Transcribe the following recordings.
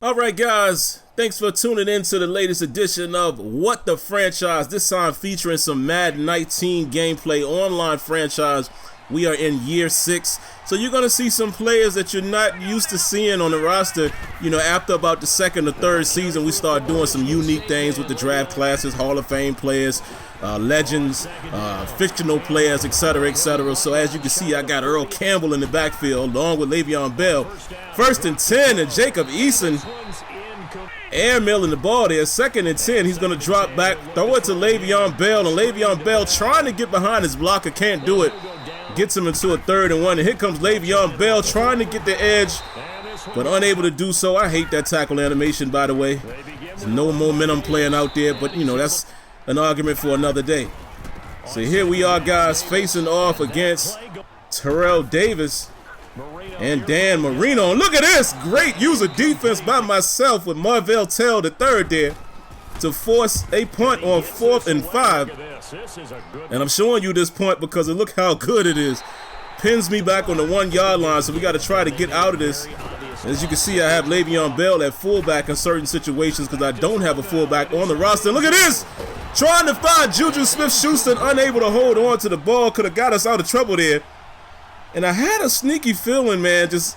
All right, guys, thanks for tuning in to the latest edition of What the Franchise, this time featuring some Madden 19 gameplay online franchise. We are in year 6, so you're going to see some players that you're not used to seeing on the roster. You know, after about the second or third season, we start doing some unique things with the draft classes, Hall of Fame players, legends, fictional players, etc., etc. So as you can see, I got Earl Campbell in the backfield along with Le'Veon Bell. 1st and 10, and Jacob Eason airmailing the ball there. 2nd and 10, he's going to drop back, throw it to Le'Veon Bell, and Le'Veon Bell trying to get behind his blocker, can't do it. Gets him into a 3rd and 1, and here comes Le'Veon Bell trying to get the edge, but unable to do so. I hate that tackle animation, by the way. There's no momentum playing out there, but you know, that's an argument for another day. So here we are, guys, facing off against Terrell Davis and Dan Marino. And look at this great use of defense by myself with Marvell Tell the third there to force a punt on 4th and 5. And I'm showing you this punt because look how good it is. Pins me back on the 1-yard line, so we got to try to get out of this. As you can see, I have Le'Veon Bell at fullback in certain situations because I don't have a fullback on the roster. Look at this! Trying to find Juju Smith-Schuster, unable to hold on to the ball. Could have got us out of trouble there. And I had a sneaky feeling, man, just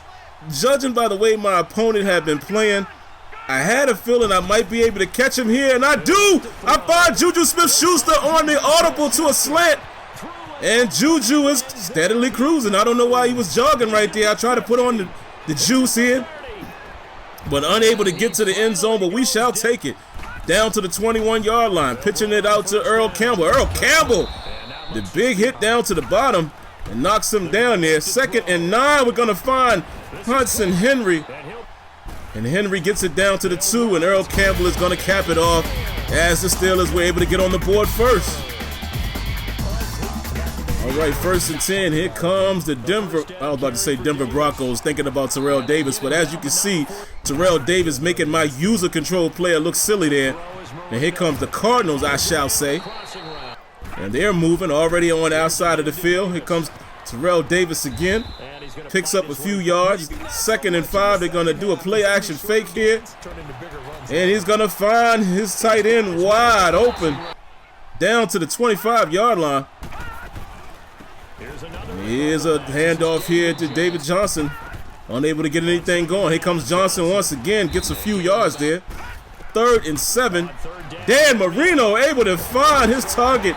judging by the way my opponent had been playing, I had a feeling I might be able to catch him here, and I do! I find Juju Smith-Schuster on the audible to a slant, and Juju is steadily cruising. I don't know why he was jogging right there. I tried to put on the juice here, but unable to get to the end zone, but we shall take it. Down to the 21-yard line, pitching it out to Earl Campbell. Earl Campbell, the big hit down to the bottom, and knocks him down there. 2nd and 9, we're going to find Hudson Henry. And Henry gets it down to the 2, and Earl Campbell is going to cap it off as the Steelers were able to get on the board first. All right, 1st and 10. Here comes the I was about to say Denver Broncos, thinking about Terrell Davis. But as you can see, Terrell Davis making my user control player look silly there. And here comes the Cardinals, I shall say. And they're moving already on the outside of the field. Here comes Terrell Davis again. Picks up a few yards. 2nd and 5. They're going to do a play action fake here. And he's going to find his tight end wide open down to the 25-yard line. Here's a handoff here to David Johnson. Unable to get anything going. Here comes Johnson once again. Gets a few yards there. 3rd and 7. Dan Marino able to find his target.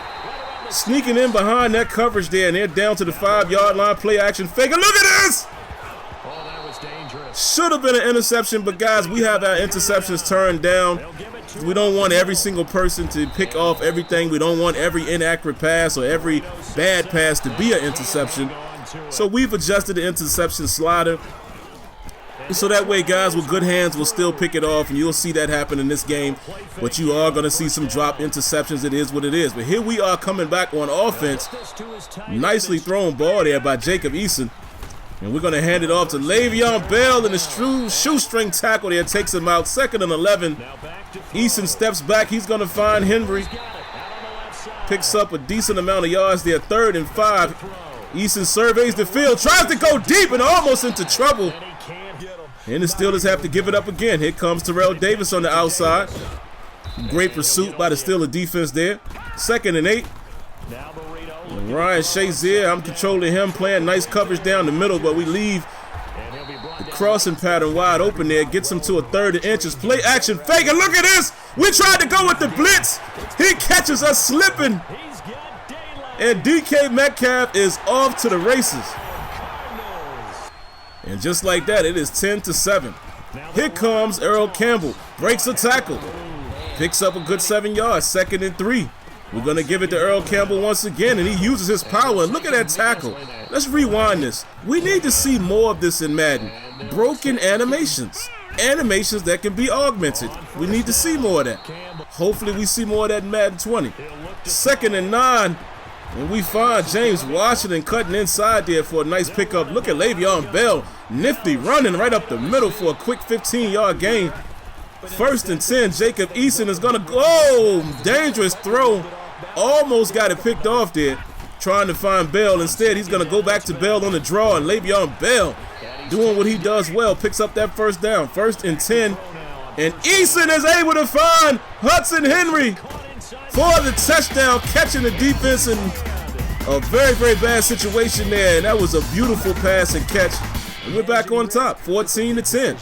Sneaking in behind that coverage there, and they're down to the 5-yard line. Play action fake. And look at this! Should have been an interception, but guys, we have our interceptions turned down. We don't want every single person to pick off everything. We don't want every inaccurate pass or every bad pass to be an interception. So we've adjusted the interception slider. So that way, guys with good hands will still pick it off, and you'll see that happen in this game. But you are going to see some drop interceptions. It is what it is. But here we are coming back on offense. Nicely thrown ball there by Jacob Eason. And we're going to hand it off to Le'Veon Bell, and the shoestring tackle there takes him out. 2nd and 11. Eason steps back. He's going to find Henry. Picks up a decent amount of yards there. 3rd and 5. Eason surveys the field. Tries to go deep and almost into trouble. And the Steelers have to give it up again. Here comes Terrell Davis on the outside. Great pursuit by the Steelers defense there. 2nd and 8. And Ryan Shazier, I'm controlling him, playing nice coverage down the middle, but we leave the crossing pattern wide open there. Gets him to a 3rd and inches. Play action fake, and look at this! We tried to go with the blitz. He catches us slipping. And DK Metcalf is off to the races. And just like that, it is 10-7. Here comes Earl Campbell. Breaks a tackle. Picks up a good 7 yards. 2nd and 3. We're going to give it to Earl Campbell once again, and he uses his power. And look at that tackle. Let's rewind this. We need to see more of this in Madden. Broken animations. Animations that can be augmented. We need to see more of that. Hopefully we see more of that in Madden 20. 2nd and 9. And we find James Washington cutting inside there for a nice pickup. Look at Le'Veon Bell. Nifty running right up the middle for a quick 15-yard gain. 1st and 10. Jacob Eason is going to go. Dangerous throw. Almost got it picked off there. Trying to find Bell. Instead, he's going to go back to Bell on the draw. And Le'Veon Bell doing what he does well. Picks up that 1st down. 1st and 10. And Eason is able to find Hudson Henry for the touchdown, catching the defense in a very, very bad situation there. And that was a beautiful pass and catch. And we're back on top, 14-10.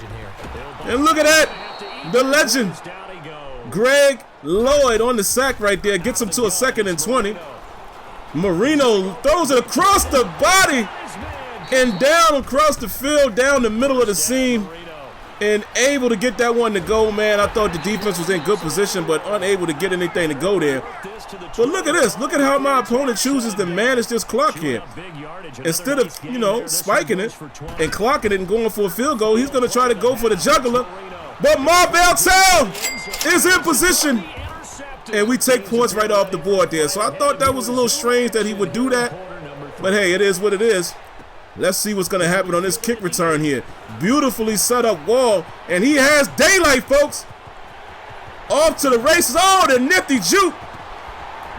And look at that, the legend, Greg Lloyd on the sack right there, gets him to a 2nd and 20. Marino throws it across the body and down across the field, down the middle of the seam, and able to get that one to go, man. I thought the defense was in good position, but unable to get anything to go there. But look at this. Look at how my opponent chooses to manage this clock here. Instead of, spiking it and clocking it and going for a field goal, he's going to try to go for the juggler. But Marvell Tell is in position, and we take points right off the board there. So I thought that was a little strange that he would do that. But, hey, it is what it is. Let's see what's going to happen on this kick return here. Beautifully set up wall, and he has daylight, folks. Off to the races. Oh, the nifty juke.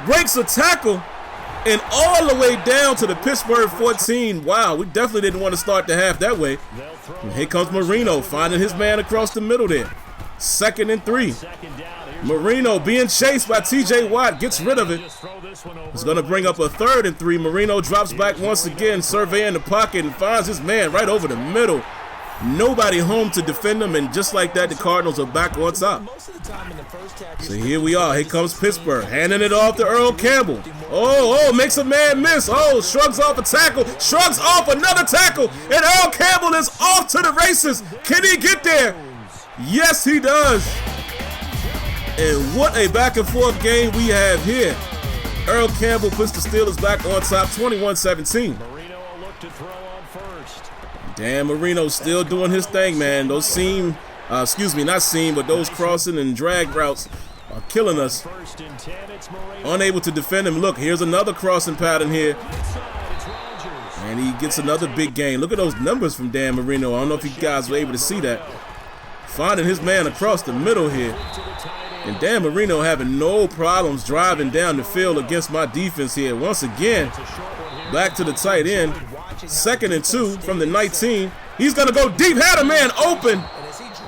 Breaks a tackle, and all the way down to the Pittsburgh 14. Wow, we definitely didn't want to start the half that way. And here comes Marino, finding his man across the middle there. 2nd and 3. Marino being chased by TJ Watt, gets rid of it. It's going to bring up a 3rd and 3. Marino drops back once again, surveying the pocket, and finds his man right over the middle. Nobody home to defend him, and just like that, the Cardinals are back on top. So here we are. Here comes Pittsburgh, handing it off to Earl Campbell. Oh, makes a man miss. Oh, shrugs off a tackle, shrugs off another tackle, and Earl Campbell is off to the races. Can he get there? Yes, he does. And what a back-and-forth game we have here. Earl Campbell puts the Steelers back on top, 21-17. Dan Marino still doing his thing, man. Those those crossing and drag routes are killing us. Unable to defend him. Look, here's another crossing pattern here. And he gets another big gain. Look at those numbers from Dan Marino. I don't know if you guys were able to see that. Finding his man across the middle here. And Dan Marino having no problems driving down the field against my defense here. Once again, back to the tight end. 2nd and 2 from the 19. He's going to go deep. Had a man open,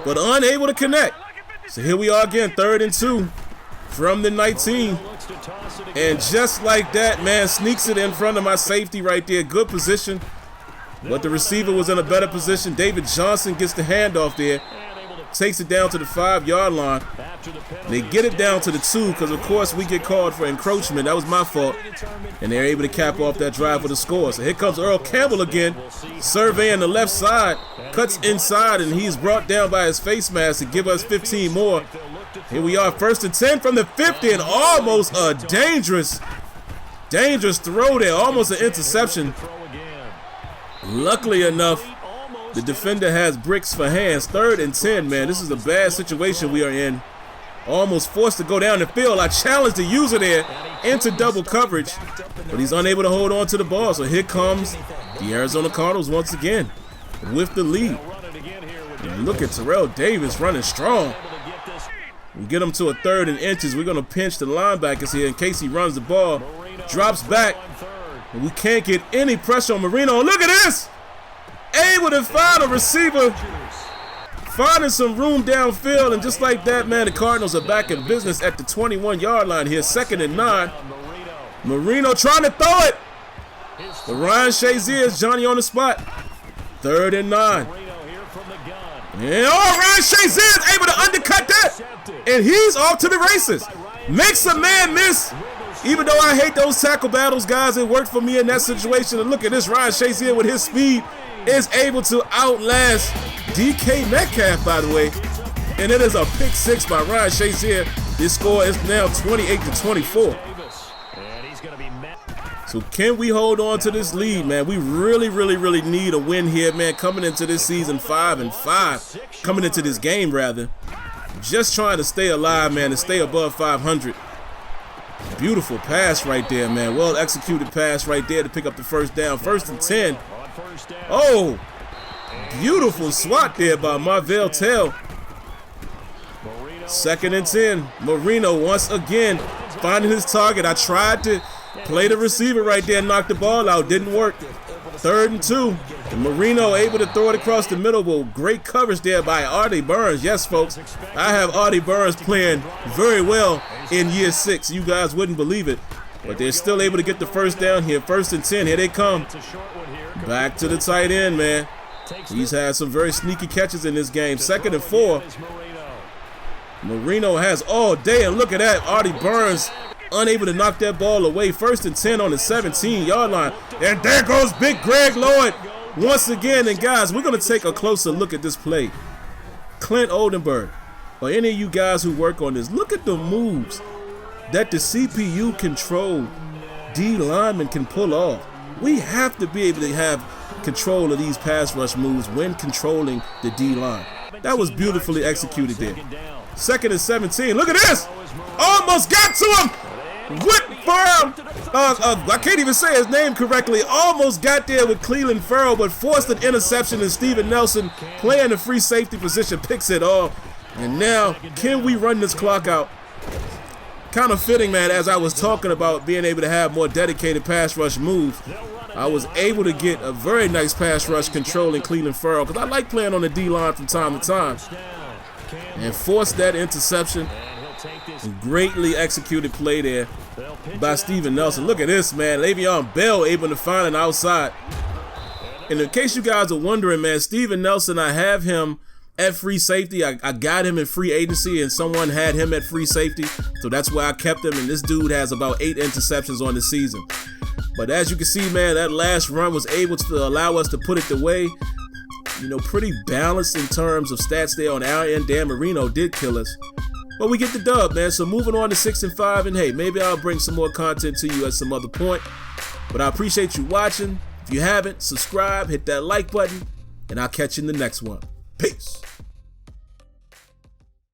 but unable to connect. So here we are again, 3rd and 2 from the 19. And just like that, man, sneaks it in front of my safety right there. Good position, but the receiver was in a better position. David Johnson gets the handoff there. Takes it down to the 5-yard line. They get it down to the 2 because, of course, we get called for encroachment. That was my fault. And they're able to cap off that drive with a score. So here comes Earl Campbell again, surveying the left side, cuts inside, and he's brought down by his face mask to give us 15 more. Here we are, 1st and 10 from the 50, and almost a dangerous throw there, almost an interception. Luckily enough, the defender has bricks for hands. 3rd and 10, man. This is a bad situation we are in. Almost forced to go down the field. I challenged the user there into double coverage, but he's unable to hold on to the ball. So here comes the Arizona Cardinals once again with the lead. And look at Terrell Davis running strong. We get him to a 3rd and inches. We're going to pinch the linebackers here in case he runs the ball. Drops back, and we can't get any pressure on Marino. Look at this! Able to find a receiver, finding some room downfield, and just like that, man, the Cardinals are back in business at the 21-yard line here, 2nd and 9. Marino trying to throw it, but Ryan Shazier is Johnny on the spot. 3rd and 9. And Ryan Shazier is able to undercut that, and he's off to the races. Makes a man miss. Even though I hate those tackle battles, guys, it worked for me in that situation. And look at this, Ryan Shazier with his speed is able to outlast DK Metcalf, by the way. And it is a pick 6 by Ryan Shazier. This score is now 28-24. So can we hold on to this lead, man? We really need a win here, man, coming into this season 5-5. Coming into this game, rather. Just trying to stay alive, man, and stay above 500. Beautiful pass right there, man. Well executed pass right there to pick up the 1st down. 1st and 10. Oh, beautiful swat there by Marvell Tell. 2nd and 10. Marino once again finding his target. I tried to play the receiver right there and knock the ball out. Didn't work. 3rd and 2. And Marino able to throw it across the middle. Well, great coverage there by Artie Burns. Yes, folks, I have Artie Burns playing very well in year 6. You guys wouldn't believe it. But they're still able to get the first down here. 1st and 10. Here they come. Back to the tight end, man. He's had some very sneaky catches in this game. 2nd and 4. Marino has all day. And look at that. Artie Burns unable to knock that ball away. 1st and 10 on the 17-yard line. And there goes big Greg Lloyd once again. And guys, we're going to take a closer look at this play. Clint Oldenburg, or any of you guys who work on this, look at the moves that the CPU control D lineman can pull off. We have to be able to have control of these pass rush moves when controlling the D line. That was beautifully executed there. 2nd and 17. Look at this. Almost got to him. Whitford. I can't even say his name correctly. Almost got there with Cleveland Farrell, but forced an interception, and Steven Nelson, playing the free safety position, picks it off. And now, can we run this clock out? Kind of fitting, man, as I was talking about being able to have more dedicated pass rush moves. I was able to get a very nice pass rush controlling Cleveland Farrell, because I like playing on the D-line from time to time. And forced that interception. Greatly executed play there by Steven Nelson. Look at this, man. Le'Veon Bell able to find an outside. And in case you guys are wondering, man, Steven Nelson, I have him at free safety. I got him in free agency, and someone had him at free safety, so that's why I kept him. And this dude has about 8 interceptions on the season. But as you can see, man, that last run was able to allow us to put it away. You know, pretty balanced in terms of stats there on our end. Dan Marino did kill us, but we get the dub, man. So moving on to 6 and 5, and hey, maybe I'll bring some more content to you at some other point. But I appreciate you watching. If you haven't, subscribe, hit that like button, and I'll catch you in the next one. Peace.